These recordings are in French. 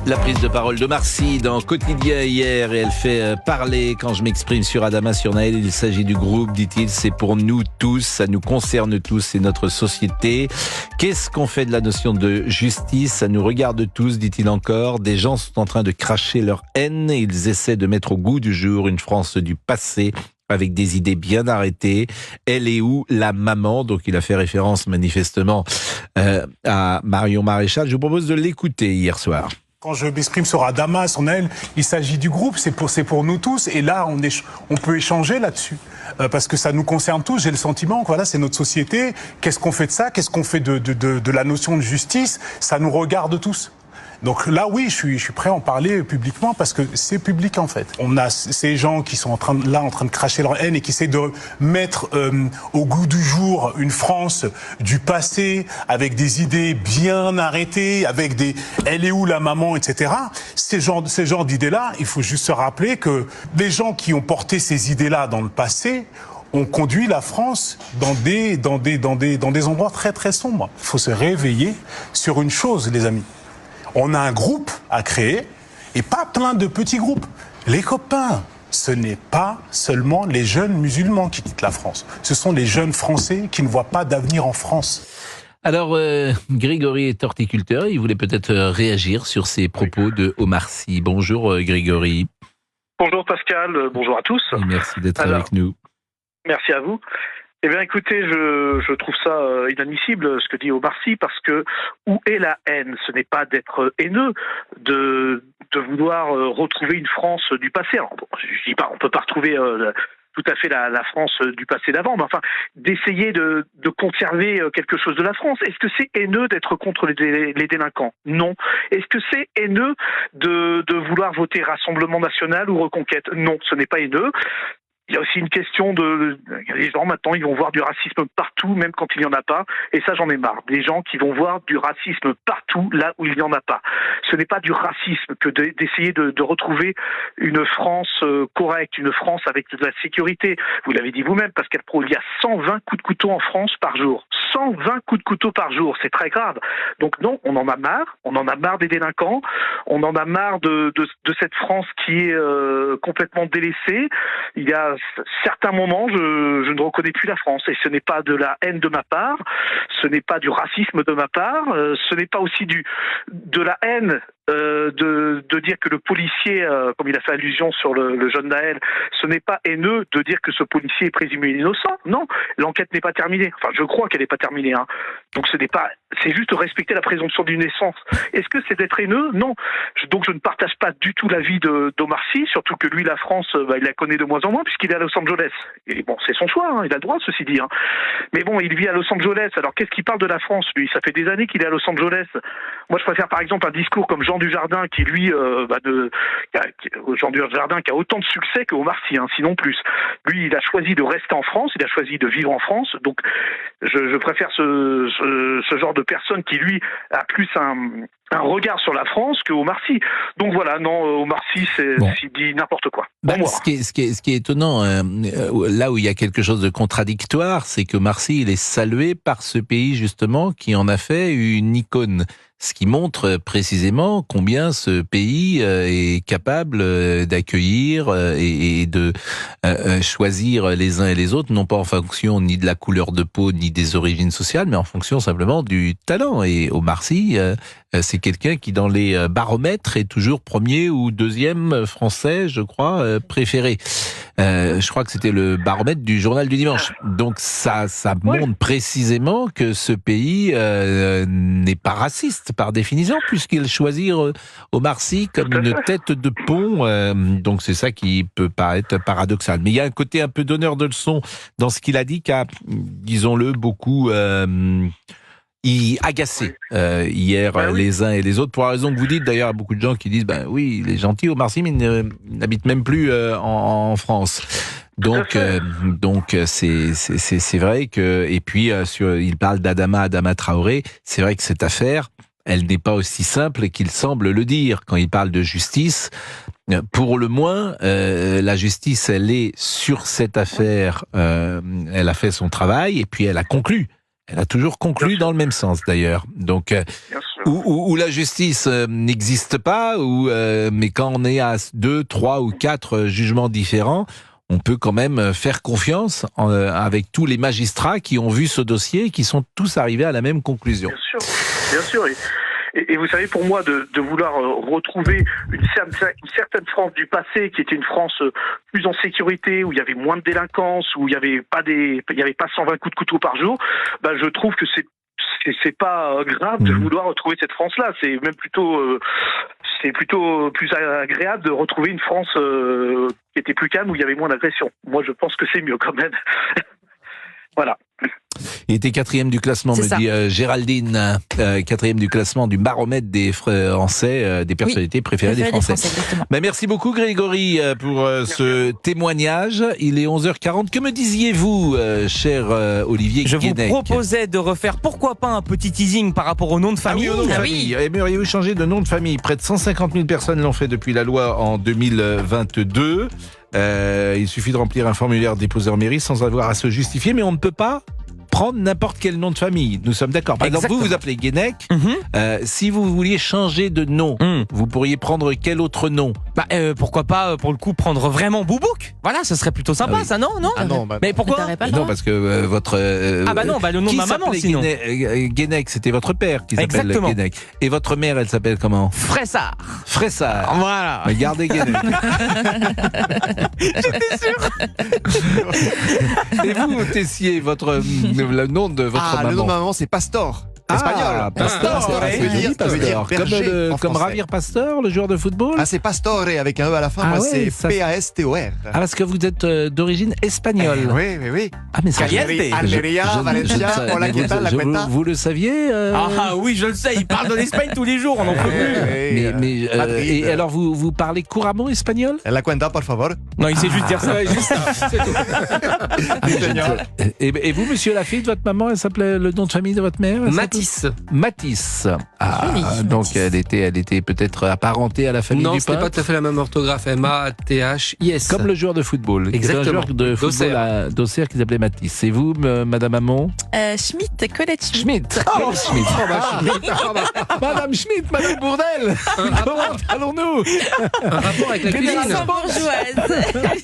La prise de parole de Marcy dans Quotidien hier, et elle fait parler quand je m'exprime sur Adama, sur Naël. Il s'agit du groupe, dit-il, c'est pour nous tous, ça nous concerne tous, c'est notre société. Qu'est-ce qu'on fait de la notion de justice? Ça nous regarde tous, dit-il encore. Des gens sont en train de cracher leur haine, ils essaient de mettre au goût du jour une France du passé, avec des idées bien arrêtées. Elle est où, la maman? Donc il a fait référence manifestement à Marion Maréchal. Je vous propose de l'écouter hier soir. Quand je m'exprime sur Adama, sur Naël, il s'agit du groupe, c'est pour nous tous. Et là, on peut échanger là-dessus. Parce que ça nous concerne tous. J'ai le sentiment que voilà, c'est notre société. Qu'est-ce qu'on fait de ça? Qu'est-ce qu'on fait de la notion de justice? Ça nous regarde tous. Donc là, oui, je suis prêt à en parler publiquement parce que c'est public en fait. On a ces gens qui sont en train de cracher leur haine et qui essaient de mettre au goût du jour une France du passé avec des idées bien arrêtées, avec des « elle est où la maman ?» etc. Ces genres d'idées-là, il faut juste se rappeler que les gens qui ont porté ces idées-là dans le passé ont conduit la France dans des endroits très très sombres. Il faut se réveiller sur une chose, les amis. On a un groupe à créer et pas plein de petits groupes. Les copains, ce n'est pas seulement les jeunes musulmans qui quittent la France. Ce sont les jeunes Français qui ne voient pas d'avenir en France. Alors, Grégory est horticulteur. Il voulait peut-être réagir sur ces propos de Omar Sy. Bonjour Grégory. Bonjour Pascal, bonjour à tous. Et merci d'être avec nous. Merci à vous. Eh bien, écoutez, je trouve ça inadmissible ce que dit Omar Sy, parce que où est la haine? Ce n'est pas d'être haineux, de vouloir retrouver une France du passé. Alors, je dis pas, on peut pas retrouver tout à fait la France du passé d'avant, mais enfin, d'essayer de conserver quelque chose de la France. Est-ce que c'est haineux d'être contre les délinquants? Non. Est-ce que c'est haineux de vouloir voter Rassemblement National ou Reconquête? Non, ce n'est pas haineux. Il y a aussi une question les gens maintenant, ils vont voir du racisme partout, même quand il n'y en a pas. Et ça, j'en ai marre. Des gens qui vont voir du racisme partout, là où il n'y en a pas. Ce n'est pas du racisme que d'essayer de retrouver une France correcte, une France avec de la sécurité. Vous l'avez dit vous-même, Pascal Praud, il y a 120 coups de couteau en France par jour. 120 coups de couteau par jour, c'est très grave. Donc non, on en a marre. On en a marre des délinquants. On en a marre de cette France qui est complètement délaissée. Il y a certains moments, je ne reconnais plus la France. Et ce n'est pas de la haine de ma part, ce n'est pas du racisme de ma part, ce n'est pas aussi de la haine de dire que le policier, comme il a fait allusion sur le jeune Naël, ce n'est pas haineux de dire que ce policier est présumé innocent. Non, l'enquête n'est pas terminée. Enfin, je crois qu'elle n'est pas terminée. Hein. Donc c'est juste respecter la présomption d'innocence. Est-ce que c'est d'être haineux? Non. Donc je ne partage pas du tout l'avis d'Omar Sy, surtout que lui, la France, il la connaît de moins en moins puisqu'il est à Los Angeles. Et bon, c'est son choix, hein, il a le droit, ceci dit. Hein. Mais bon, il vit à Los Angeles. Alors qu'est-ce qu'il parle de la France, lui? Ça fait des années qu'il est à Los Angeles. Moi, je préfère par exemple un discours comme Jean Dujardin qui, lui, Jean Dujardin qui a autant de succès que Omar Sy, hein, sinon plus. Lui, il a choisi de rester en France, il a choisi de vivre en France. Donc, je préfère ce genre de personne qui, lui, a plus un regard sur la France que Omar Sy. Donc voilà, non, Omar Sy, il dit n'importe quoi. Ce qui est étonnant, là où il y a quelque chose de contradictoire, c'est que Omar Sy, il est salué par ce pays, justement, qui en a fait une icône. Ce qui montre précisément combien ce pays est capable d'accueillir et de choisir les uns et les autres, non pas en fonction ni de la couleur de peau, ni des origines sociales, mais en fonction simplement du talent. Et Omar Sy, c'est quelqu'un qui, dans les baromètres, est toujours premier ou deuxième français, je crois, préféré. Je crois que c'était le baromètre du Journal du Dimanche. Donc ça montre précisément que ce pays n'est pas raciste par définition, puisqu'il choisit Omar Sy comme une tête de pont. Donc c'est ça qui peut paraître paradoxal. Mais il y a un côté un peu donneur de leçons dans ce qu'il a dit, qui a, disons-le, beaucoup agacé hier les uns et les autres, pour la raison que vous dites. D'ailleurs, il y a beaucoup de gens qui disent oui, il est gentil Omar Sy, mais il n'habite même plus en France. Donc c'est vrai que, et puis il parle d'Adama Traoré. C'est vrai que cette affaire, elle n'est pas aussi simple qu'il semble le dire quand il parle de justice. Pour le moins, la justice, elle est sur cette affaire. Elle a fait son travail et puis elle a conclu. Elle a toujours conclu dans le même sens, d'ailleurs. Donc, où la justice n'existe pas, mais quand on est à 2, 3 ou 4 jugements différents, on peut quand même faire confiance avec tous les magistrats qui ont vu ce dossier et qui sont tous arrivés à la même conclusion. Bien sûr. Et vous savez, pour moi, de vouloir retrouver une certaine France du passé, qui était une France plus en sécurité, où il y avait moins de délinquance, où il y avait pas 120 coups de couteau par jour, je trouve que c'est pas grave de vouloir retrouver cette France-là. C'est même plutôt plus agréable de retrouver une France qui était plus calme, où il y avait moins d'agression. Moi, je pense que c'est mieux quand même. Voilà. Il était 4e du classement, me dit Géraldine, 4e du classement du baromètre des Français, des personnalités préférées des Français. Merci beaucoup Grégory pour ce témoignage. Il est 11h40. Que me disiez-vous, cher Olivier Guénec ? Je vous proposais de refaire, pourquoi pas, un petit teasing par rapport au nom de famille. Aimeriez-vous changer de nom de famille ? Près de 150 000 personnes l'ont fait depuis la loi en 2022. Il suffit de remplir un formulaire déposé en mairie sans avoir à se justifier, mais on ne peut pas prendre n'importe quel nom de famille. Nous sommes d'accord. Par exemple, vous appelez Guénec. Si vous vouliez changer de nom, vous pourriez prendre quel autre nom ? Pourquoi pas, pour le coup, prendre vraiment Boubouk ? Voilà, ce serait plutôt sympa, ça, non ? Mais pourquoi ? Non, parce que votre... le nom de ma maman, sinon. Guénec, c'était votre père qui s'appelle Guénec. Et votre mère, elle s'appelle comment ? Fressard. Voilà. Mais gardez Guénec. J'étais sûr. Et vous, Tessier, le nom de votre maman ? Le nom de ma maman, c'est Pastor. Espagnol. Pastor. Ça veut dire berger, comme Javier Pastor, le joueur de football. C'est Pastore avec un E à la fin. Moi, c'est Pastor. Parce que vous êtes d'origine espagnole. Oui. Mais ça, Almeria, Valencia, hola, ¿qué tal, la cuenta? Vous le saviez Oui, je le sais. Il parle de l'Espagne tous les jours. On n'en peut plus. Et alors, vous parlez couramment espagnol ? La cuenta, por favor. Non, il sait juste dire ça. C'est tout. Et vous, monsieur Lafitte, votre maman, elle s'appelait, le nom de famille de votre mère ? Matisse. Donc elle était peut-être apparentée à la famille du peintre. Non, c'était pas tout à fait la même orthographe. M-A-T-H-I-S. Comme le joueur de football. Exactement. Un joueur de football d'Auxerre qui s'appelait Matisse. Et vous, Madame Hamon ? Colette Schmitt. Madame Schmitt, Madame Bourdel. Comment allons-nous ? Un rapport avec la cuisine. Luxembourgeoise.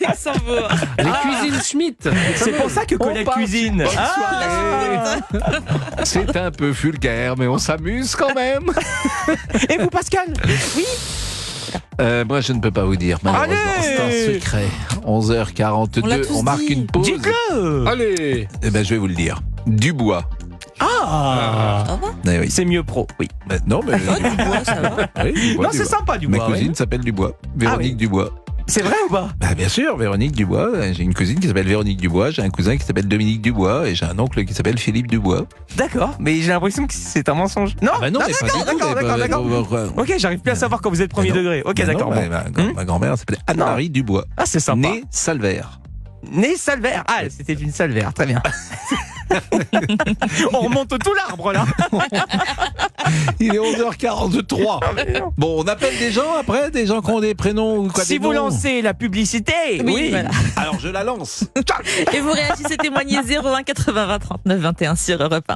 Luxembourg. Les cuisines Schmitt. C'est pour ça que Colette cuisine. C'est un peu vulgaire, mais on s'amuse quand même. Et vous, Pascal ? Oui. Moi, je ne peux pas vous dire, malheureusement. C'est un secret. 11h42, on marque une pause. Dites-le. Allez. Je vais vous le dire. Dubois. Oui. C'est mieux pro, oui. Non, mais... Dubois, ça va. Oui, Dubois, Non, c'est sympa, Dubois. Ma cousine s'appelle Dubois. Véronique Dubois. C'est vrai ou pas ? Bien sûr, Véronique Dubois. J'ai une cousine qui s'appelle Véronique Dubois, j'ai un cousin qui s'appelle Dominique Dubois et j'ai un oncle qui s'appelle Philippe Dubois. D'accord, mais j'ai l'impression que c'est un mensonge. Non, mais pas du tout. D'accord. Ok, j'arrive plus à savoir quand vous êtes premier degré. Ok, d'accord. Ma grand-mère s'appelait Anne-Marie Dubois. C'est sympa. Née Salvert. Née Salvert. C'était une Salvert, très bien. On remonte tout l'arbre là. Il est 11h43. Bon, on appelle des gens après, des gens qui ont des prénoms ou quoi. Si vous lancez la publicité, oui. Voilà. Alors je la lance. Et vous réagissez, témoignez 01 80 20 39 21 sur Europe 1.